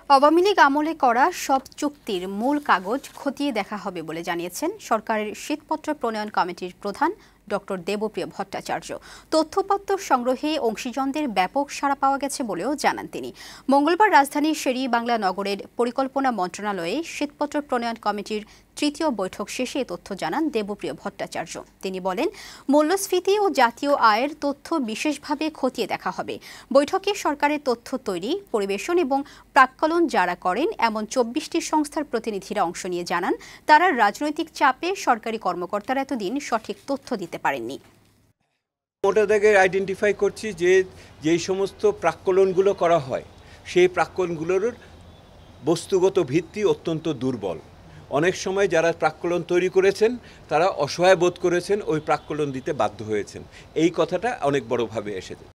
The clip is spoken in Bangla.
আওয়ামী লীগ আমলে করা সব চুক্তির মূল কাগজ খতিয়ে দেখা হবে বলে জানিয়েছেন সরকারের শ্বেতপত্র প্রণয়ন কমিটির প্রধান ডক্টর দেবপ্রিয় ভট্টাচার্য। তথ্যপত্র সংগ্রহে অংশীজনদের ব্যাপক সাড়া পাওয়া গেছে বলেও জানান তিনি। মঙ্গলবার রাজধানীর শের-ই-বাংলা নগরের পরিকল্পনা মন্ত্রণালয়ে শ্বেতপত্র প্রণয়ন কমিটির তৃতীয় বৈঠক শেষে এ তথ্য জানান দেবপ্রিয় ভট্টাচার্য। তিনি বলেন, মূল্যস্ফীতি ও জাতীয় আয়ের তথ্য বিশেষভাবে খতিয়ে দেখা হবে। বৈঠকে সরকারের তথ্য তৈরি, পরিবেশন এবং প্রাক্কলন যারা করেন এমন ২৪টি সংস্থার প্রতিনিধিরা অংশ নিয়ে জানান, তারা রাজনৈতিক চাপে সরকারি কর্মকর্তারা এতদিন সঠিক তথ্য দিতে পারেননি। মোটা দাগে আইডেন্টিফাই করছি যে যেই সমস্ত প্রাক্কলনগুলো করা হয় সেই প্রাক্কলনগুলোর বস্তুগত ভিত্তি অত্যন্ত দুর্বল। অনেক সময় যারা প্রাক্কলন তৈরি করেছেন তারা অসহায় বোধ করেছেন, ওই প্রাক্কলন দিতে বাধ্য হয়েছেন। এই কথাটা অনেক বড়ভাবে এসেছে।